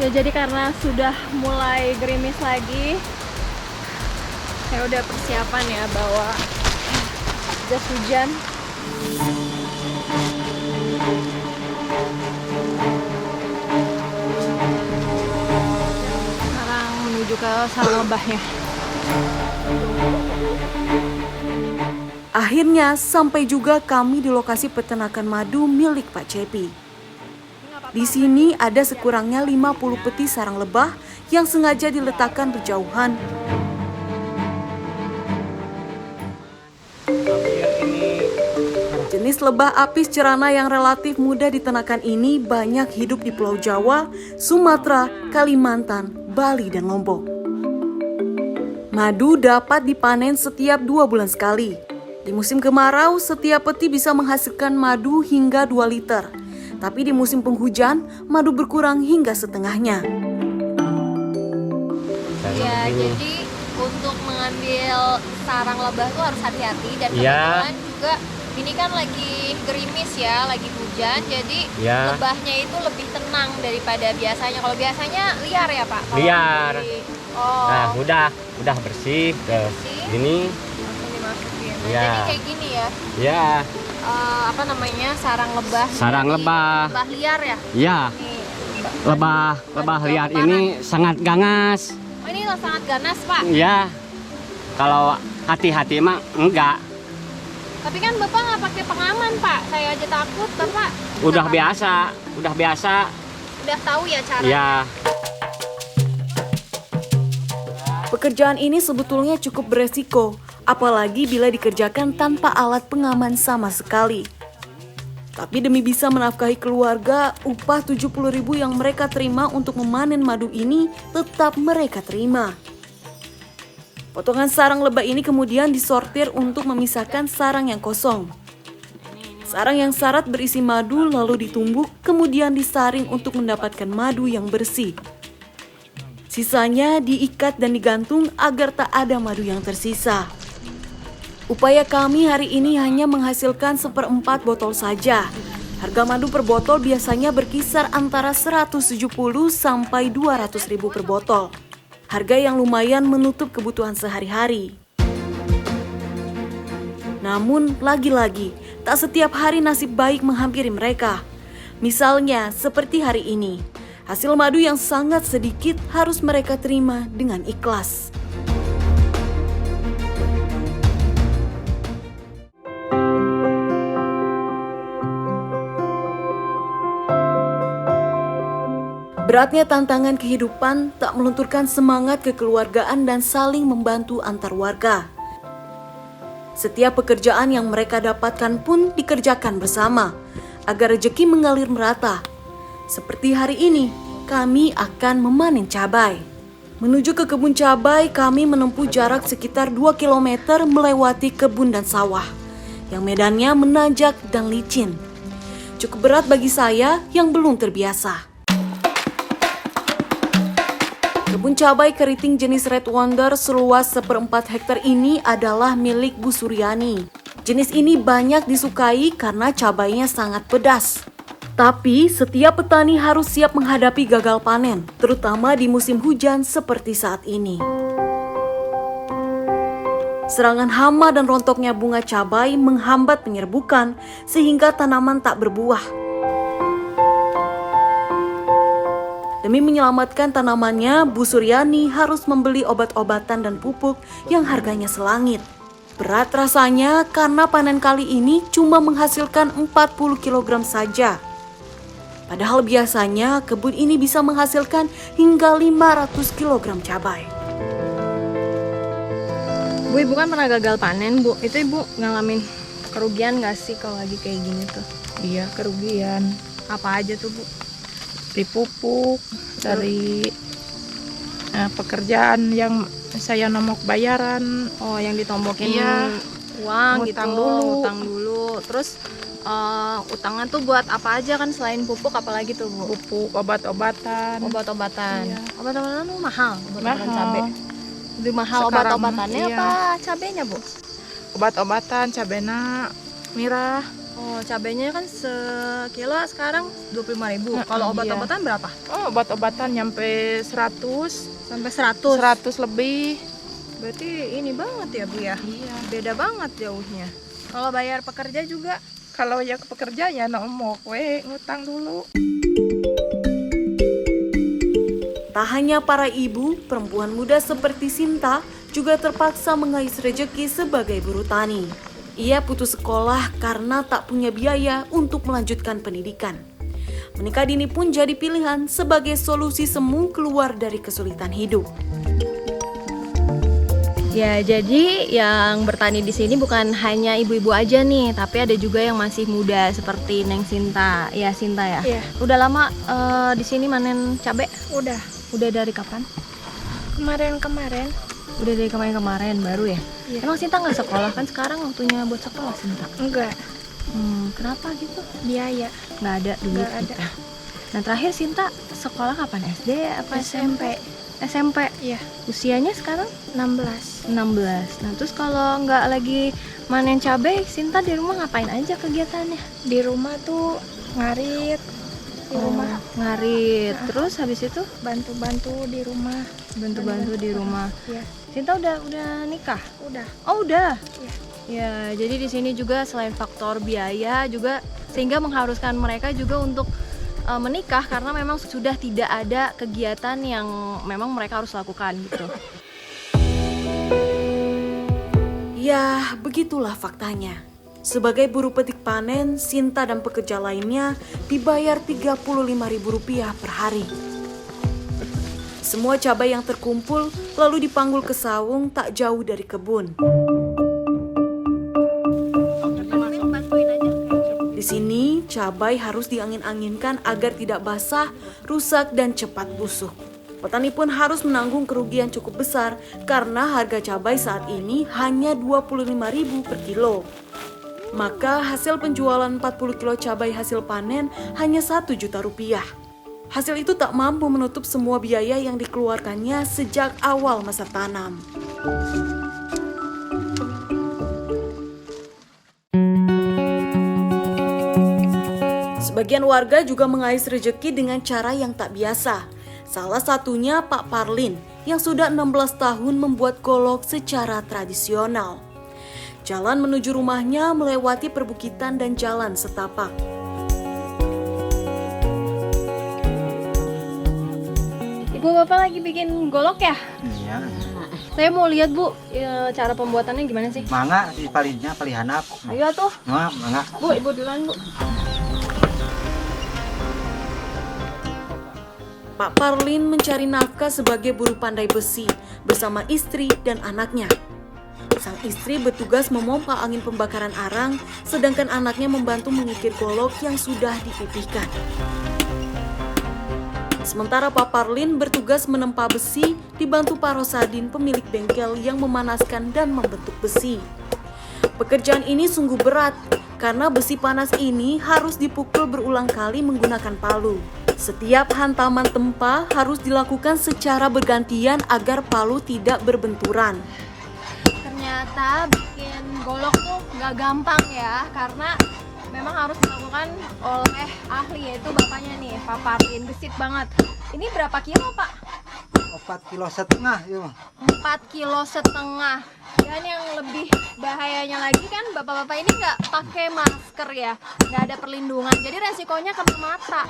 Ya jadi karena sudah mulai gerimis lagi, saya udah persiapan ya bawa jas hujan. Sekarang menuju ke sarang lebahnya. Akhirnya sampai juga kami di lokasi peternakan madu milik Pak Cepi. Di sini ada sekurangnya 50 peti sarang lebah yang sengaja diletakkan berjauhan. Jenis lebah apis cerana yang relatif mudah diternakan ini banyak hidup di Pulau Jawa, Sumatera, Kalimantan, Bali, dan Lombok. Madu dapat dipanen setiap 2 bulan sekali. Di musim kemarau, setiap peti bisa menghasilkan madu hingga 2 liter. Tapi di musim penghujan, madu berkurang hingga setengahnya. Ya, jadi untuk mengambil sarang lebah itu harus hati-hati dan kebetulan juga ini kan lagi gerimis ya, lagi hujan, jadi lebahnya itu lebih tenang daripada biasanya. Kalau biasanya liar ya Pak? Kalau liar. Oh. Nah, udah bersih ke gini. Langsung dimasukin. Nah, Ya. jadi kayak gini ya. Ya. Apa namanya? Sarang lebah. Sarang Jadi, lebah. Lebah liar ya? Ya. Nih, Lebah liar ini sangat ganas. Oh, ini sangat ganas Pak. Ya. Kalau hati-hati mah enggak. Tapi kan Bapak nggak pakai pengaman Pak. Saya aja takut Bapak. Udah Kenapa? biasa. Udah tahu ya caranya. Ya. Pekerjaan ini sebetulnya cukup beresiko, apalagi bila dikerjakan tanpa alat pengaman sama sekali. Tapi demi bisa menafkahi keluarga, upah 70.000 yang mereka terima untuk memanen madu ini tetap mereka terima. Potongan sarang lebah ini kemudian disortir untuk memisahkan sarang yang kosong. Sarang yang syarat berisi madu lalu ditumbuk, kemudian disaring untuk mendapatkan madu yang bersih. Sisanya diikat dan digantung agar tak ada madu yang tersisa. Upaya kami hari ini hanya menghasilkan 1/4 botol saja. Harga madu per botol biasanya berkisar antara 170 sampai 200.000 per botol. Harga yang lumayan menutup kebutuhan sehari-hari. Namun, lagi-lagi, tak setiap hari nasib baik menghampiri mereka. Misalnya, seperti hari ini. Hasil madu yang sangat sedikit harus mereka terima dengan ikhlas. Beratnya tantangan kehidupan tak melunturkan semangat kekeluargaan dan saling membantu antar warga. Setiap pekerjaan yang mereka dapatkan pun dikerjakan bersama, agar rezeki mengalir merata. Seperti hari ini, kami akan memanen cabai. Menuju ke kebun cabai, kami menempuh jarak sekitar 2 km melewati kebun dan sawah, yang medannya menanjak dan licin. Cukup berat bagi saya yang belum terbiasa. Kebun cabai keriting jenis Red Wonder seluas 1/4 hektar ini adalah milik Bu Suryani. Jenis ini banyak disukai karena cabainya sangat pedas. Tapi setiap petani harus siap menghadapi gagal panen, terutama di musim hujan seperti saat ini. Serangan hama dan rontoknya bunga cabai menghambat penyerbukan sehingga tanaman tak berbuah. Demi menyelamatkan tanamannya, Bu Suryani harus membeli obat-obatan dan pupuk yang harganya selangit. Berat rasanya karena panen kali ini cuma menghasilkan 40 kg saja. Padahal biasanya kebun ini bisa menghasilkan hingga 500 kg cabai. Bu, Ibu kan pernah gagal panen, Bu. Itu Ibu ngalamin kerugian nggak sih kalau lagi kayak gini tuh? Iya, kerugian. Apa aja tuh, Bu? Dari pupuk, dari pekerjaan yang saya nomok bayaran. Oh, yang ditombokin Iya. uang Utang gitu, dulu. utang dulu. Terus utangnya tuh buat apa aja kan selain pupuk, apalagi tuh, Bu? Pupuk, obat-obatan. Obat-obatan. Iya. Obat-obatan tuh mahal, obat-obatan Mahal. cabai. Lebih mahal Sekarang, obat-obatannya iya. apa cabainya, Bu? Obat-obatan, cabena merah. Oh, cabenya kan sekilo sekarang 25.000. Kalau Iya. obat-obatan berapa? Oh, obat-obatan nyampe 100, Sampai 100. 100 lebih. Berarti ini banget ya, Bu ya? Iya. Beda banget jauhnya. Kalau bayar pekerja juga. Kalau ya pekerja ya nomok we ngutang dulu. Tak hanya para ibu, perempuan muda seperti Sinta juga terpaksa mengais rejeki sebagai buruh tani. Ia putus sekolah karena tak punya biaya untuk melanjutkan pendidikan. Menikah dini pun jadi pilihan sebagai solusi semu keluar dari kesulitan hidup. Ya, jadi yang bertani di sini bukan hanya ibu-ibu aja nih, tapi ada juga yang masih muda seperti Neng Sinta. Ya, Sinta ya. Iya. Udah lama di sini manen cabe? Udah Udah dari kapan? kemarin. Udah dari kemarin baru ya? Iya. Emang Sinta nggak sekolah kan sekarang waktunya buat sekolah Sinta? Enggak, Kenapa gitu? biaya. Nggak ada duit Nggak ada. gitu. Nah, terakhir Sinta sekolah kapan? SD apa SMP. SMP. Iya, Usianya sekarang 16. 16. Nah, terus kalau nggak lagi manen cabai, Sinta di rumah ngapain aja kegiatannya? Di rumah tuh ngarit. Di rumah ngarit. Terus habis itu bantu-bantu di rumah. bantu-bantu di rumah. Iya, Sinta udah nikah? udah. Oh, udah. Iya. Ya, jadi di sini juga selain faktor biaya juga sehingga mengharuskan mereka juga untuk menikah karena memang sudah tidak ada kegiatan yang memang mereka harus lakukan gitu. Ya, begitulah faktanya. Sebagai buruh petik panen, Sinta dan pekerja lainnya dibayar Rp35.000 per hari. Semua cabai yang terkumpul lalu dipanggul ke sawung tak jauh dari kebun. Di sini, cabai harus diangin-anginkan agar tidak basah, rusak, dan cepat busuk. Petani pun harus menanggung kerugian cukup besar karena harga cabai saat ini hanya Rp25.000 per kilo. Maka hasil penjualan 40 kilo cabai hasil panen hanya Rp1 juta. Hasil itu tak mampu menutup semua biaya yang dikeluarkannya sejak awal masa tanam. Sebagian warga juga mengais rejeki dengan cara yang tak biasa. Salah satunya Pak Parlin yang sudah 16 tahun membuat golok secara tradisional. Jalan menuju rumahnya melewati perbukitan dan jalan setapak. Ibu bapak lagi bikin golok ya? Iya. Saya mau lihat Bu, cara pembuatannya gimana sih? Mangga di palingnya palih handap. Ayo tuh, Mangga. Bu, ibu duluan Bu. Pak Parlin mencari nafkah sebagai buruh pandai besi bersama istri dan anaknya. Sang istri bertugas memompa angin pembakaran arang, sedangkan anaknya membantu mengikir golok yang sudah dipipihkan. Sementara Pak Parlin bertugas menempa besi, dibantu Pak Rosadin pemilik bengkel yang memanaskan dan membentuk besi. Pekerjaan ini sungguh berat, karena besi panas ini harus dipukul berulang kali menggunakan palu. Setiap hantaman tempa harus dilakukan secara bergantian agar palu tidak berbenturan. Ternyata bikin golok tuh nggak gampang ya, karena memang harus dilakukan oleh ahli, yaitu bapaknya nih, Pak Parlin. Gesit banget. Ini berapa kilo Pak? 4,5 kilo ya. 4,5 kilo. Dan yang lebih bahayanya lagi kan bapak-bapak ini nggak pakai masker ya, nggak ada perlindungan, jadi resikonya kena mata.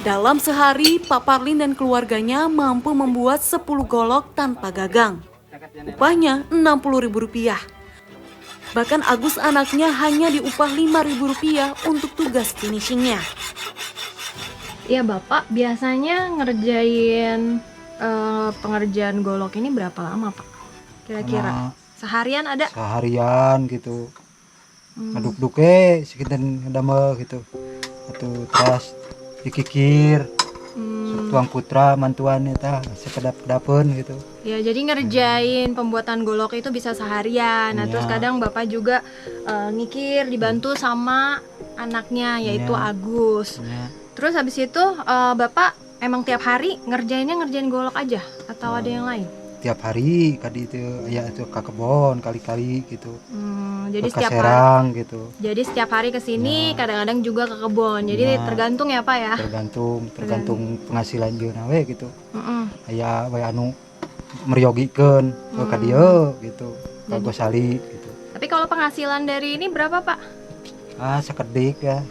Dalam sehari, Pak Parlin dan keluarganya mampu membuat 10 golok tanpa gagang. Upahnya Rp60.000. Bahkan Agus anaknya hanya diupah Rp5.000 untuk tugas finishingnya. Iya Bapak, biasanya ngerjain pengerjaan golok ini berapa lama Pak? Kira-kira Nah, seharian ada? seharian gitu. Ngaduk-duk sekitar damel gitu. Atau terus dikikir. Tuang putra mantuan eta sekedap-kedapeun gitu. Ya, jadi ngerjain pembuatan golok itu bisa seharian. Nah, Iya. terus kadang Bapak juga ngikir dibantu sama anaknya, yaitu Iya. Agus. Ya. Terus habis itu Bapak emang tiap hari ngerjain golok aja atau ada yang lain? tiap hari kali itu ya itu ke kebon kali-kali gitu. Jadi Ke setiap hari. Serang gitu. Jadi setiap hari ke sini, kadang-kadang juga ke kebun. Jadi Ya. tergantung ya, Pak ya. Tergantung penghasilan jeung we gitu. Mm-mm. Aya we anu meryogikeun ka dieu gitu. Ka Gosali gitu. Tapi kalau penghasilan dari ini berapa, Pak? Sakedik ya.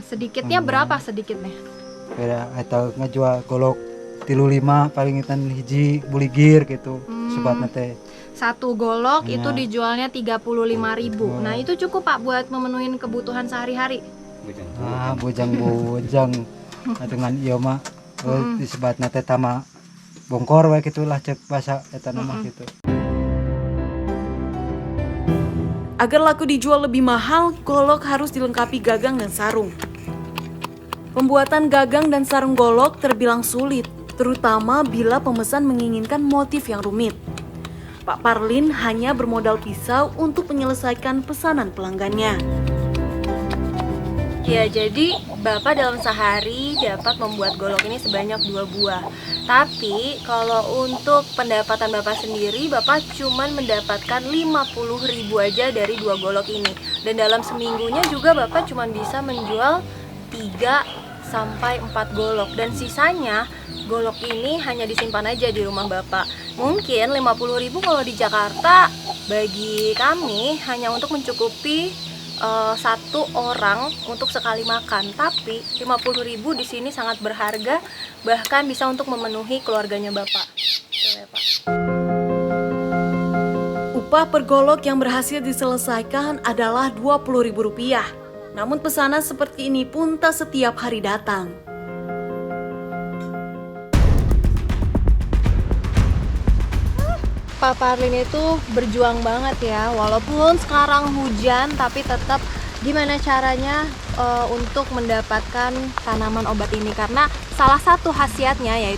Sedikitnya berapa sedikitnya? Beda eta ngajual golok 35 paling itan hiji buligir gitu. Sebatna teh. Satu golok Ya. itu dijualnya 35.000. Nah, itu cukup, Pak, buat memenuhi kebutuhan sehari-hari. Bojang dengan ieu mah disebatna teh tama bongkor we kitu lah cek bahasa eta mah gitu. Agar laku dijual lebih mahal, golok harus dilengkapi gagang dan sarung. Pembuatan gagang dan sarung golok terbilang sulit, terutama bila pemesan menginginkan motif yang rumit. Pak Parlin hanya bermodal pisau untuk menyelesaikan pesanan pelanggannya. Ya, jadi Bapak dalam sehari dapat membuat golok ini sebanyak 2 buah. Tapi kalau untuk pendapatan Bapak sendiri, Bapak cuman mendapatkan 50.000 aja dari 2 golok ini. Dan dalam seminggunya juga Bapak cuman bisa menjual 3 sampai 4 golok. Dan sisanya golok ini hanya disimpan aja di rumah Bapak. Mungkin 50.000 kalau di Jakarta bagi kami hanya untuk mencukupi satu orang untuk sekali makan, tapi 50.000 di sini sangat berharga, bahkan bisa untuk memenuhi keluarganya Bapak. Boleh, Pak. Upah per golok yang berhasil diselesaikan adalah Rp20.000. Namun pesanan seperti ini pun tak setiap hari datang. Pak Parlin itu berjuang banget ya, walaupun sekarang hujan tapi tetap gimana caranya untuk mendapatkan tanaman obat ini, karena salah satu khasiatnya yaitu